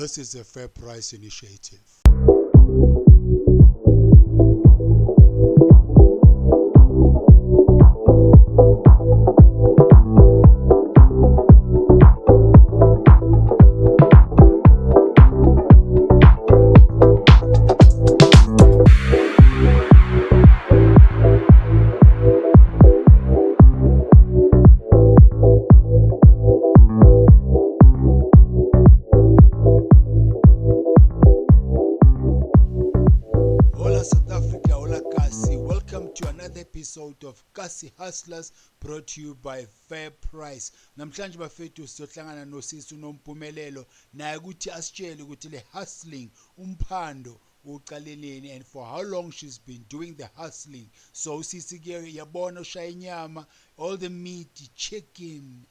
This is a Fair Price initiative. Episode of Kasi Hustlers brought to you by Fair Price. Namhlanje bafethu sizohlangana noSisi uNompumelelo naye ukuthi asitshele ukuthi le hustling umphando uqaleleni and for how long she's been doing the hustling. So usisi ke yabona ushaya inyama, all the meat, chicken,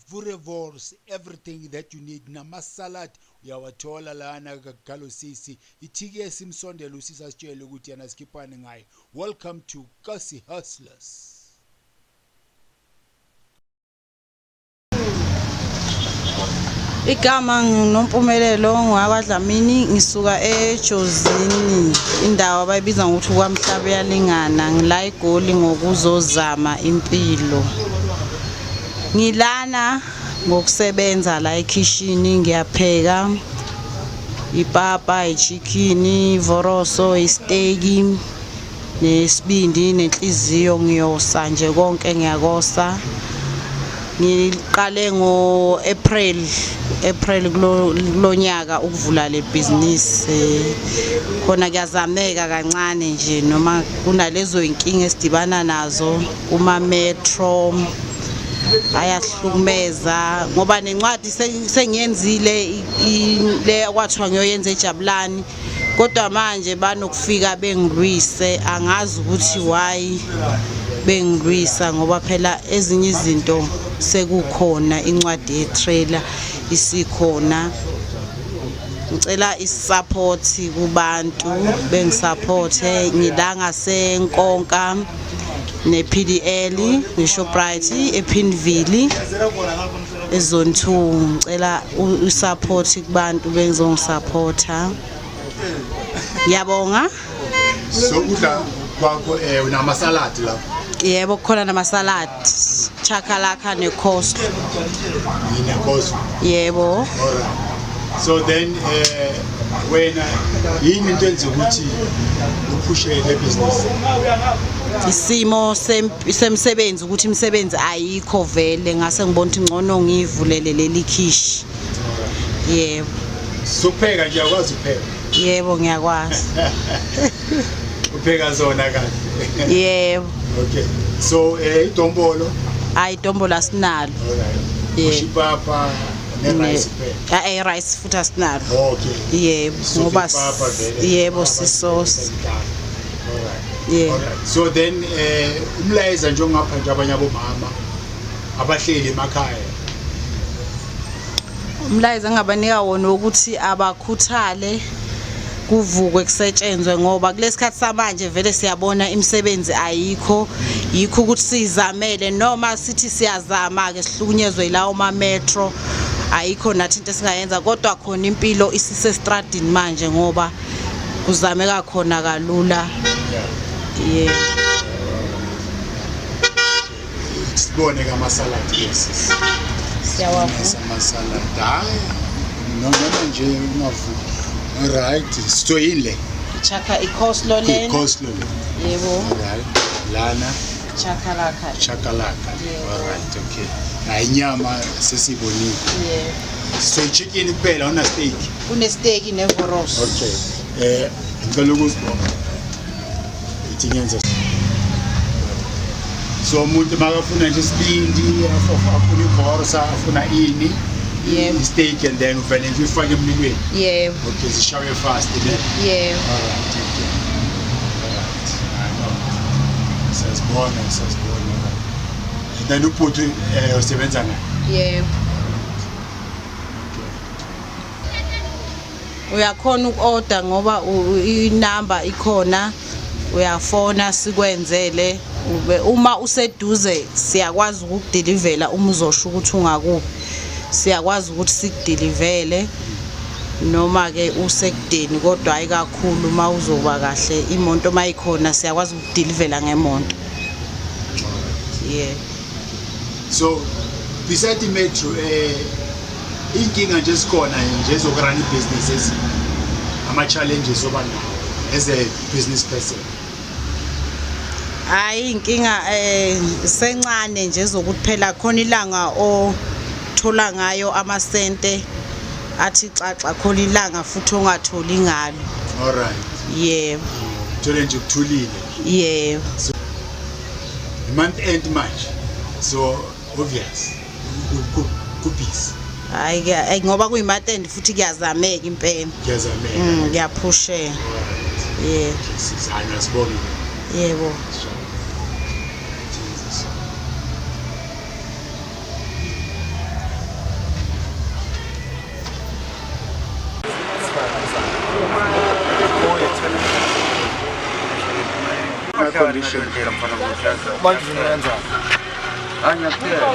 vurevors, everything that you need, namasalad uyawathola lana kagalo sisi. Ithike simsondela usisi asitshele ukuthi yana skiphane ngayo. Welcome to Kasi Hustlers. Igama nginompumelelo ngwakwaDlamini, ngisuka eJozini, indawo abayibiza ngokuthi kwaMhlaba yalingana. Ngila eGoli ngokuzozama impilo. Ngilana ngokusebenza la ekitchen, ngiyapheka ipapa, ichicken, ivoroso, isteak, nesibindi nenhliziyo, ngiyosa nje konke ngiyakosa. Ngiqale ngo-April kulonyaka ukuvula le business. Khona kuyazameka kancane nje noma kunalezo inkinga esidibana nazo kuma metro ayahlukumeza ngoba nencwadi sengiyenzile le kwathiwa ngiyoyenza eJabulani, kodwa manje banokufika bengilwise. Angazi ukuthi why bengilwisa ngoba phela ezinye izinto sekukhona, incwadi ye-trailer isikhona. Ngicela isupport kubantu bengisupporte. Ngila ngaseNkonka ne-PDL ne-Shoprite ePinville ezone 2. Ngicela usupport kubantu bengizongisupporta. Ngiyabonga. So udla kwakho unamasalad lapha? Yebo, khona namasalad, chakalaka necoleslaw. Coleslaw? Yebo. Alright. So then wena yini into enza ukuthi uphushe le business? Isimo semsebenzi ukuthi imisebenzi ayikho vele, ngase ngibona ukuthi ngcono ngivulele leli khishi. Yebo. Sopheka nje akwazi ukupheka? Yebo, ngiyakwazi. Upheka zona kahle? Yebo. Okay. So idombolo? Idombolo asinalo. Yebo. Ipapa ne-rice phela? Rice futhi asinalo. Okay. Yebo, ngoba yebo sisosi. Yeah. Alright. So then umlayeza nje ongapha nje abanye abomama abahleli emakhaya. Umlayeza ngabanika wona ukuthi abakhuthale kuvukwe kusetshenzwe ngoba kulesikhathi samanje vele siyabona imisebenzi ayikho. Yikho ukuthi sizamele noma sithi siyazama ke sihlukunyezwe ilawo ma metro, ayikho nathi into esingayenza, kodwa khona impilo isisestradini manje ngoba kuzameka khona kalula. Yeah. Sibone kamasalad yes. Siyawafuna amasalad. Noma nje ungavu. Alright, sitoyile. Chaka icoleslaw le. Icoleslaw. Yebo. Alright. Lana Chakalaka. Chakalaka. Alright, okay. Na inyama sesibonile. Yeah. So chicken kuphela una steak. Une steak nevoroso. Okay. Ngicela ukuzibona. Ithingenza. So umuntu makafuna nje isibindi, afuna ivorosa, afuna ini. Yeah. Steak and then uvele nje ufake emlilweni. Yeah. Okay, zishawe fast then. Yeah. Alright, okay. Alright. I know. Sasibona. And then ubhuti usebenza ngayo. Yeah. Uyakhona uku-order ngoba inamba ikhona, uyafona sikwenzele. Uma useduze siyakwazi ukukudelivela uma uzosho ukuthi ungakuphi. Siyakwazi ukuthi sikudelivele noma ke usekudeni kodwa hayi kakhulu mawuzoba kahle imoto mayikhona siyakwazi ukudilivela ngemonto. Yeah. So beside the metro inkinga nje sikhona nje ezokurana ibusiness ama challenges oba nawo as a business person. Hayi inkinga sencane nje zokuthi phela khona ilanga othola ngayo amasente athi xaxa khona ilanga futhi ongatholi ngalo. All right. Yeah. Thole nje ukuthulile. Yeah. So month end manje. So obvious. Kubisi. Hayi ngoba kuyimonth end futhi kuyazameka impela. Kuyazameka. Kuyaphusheka. Yeah. Sizana sibonge. Yebo. condition manje uyenza anyaphela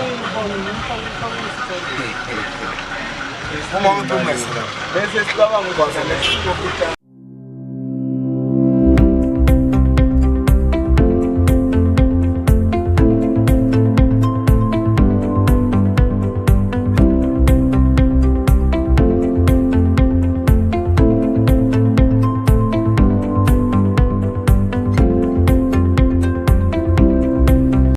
uma umuntu umesela bese sicabanga ukuthi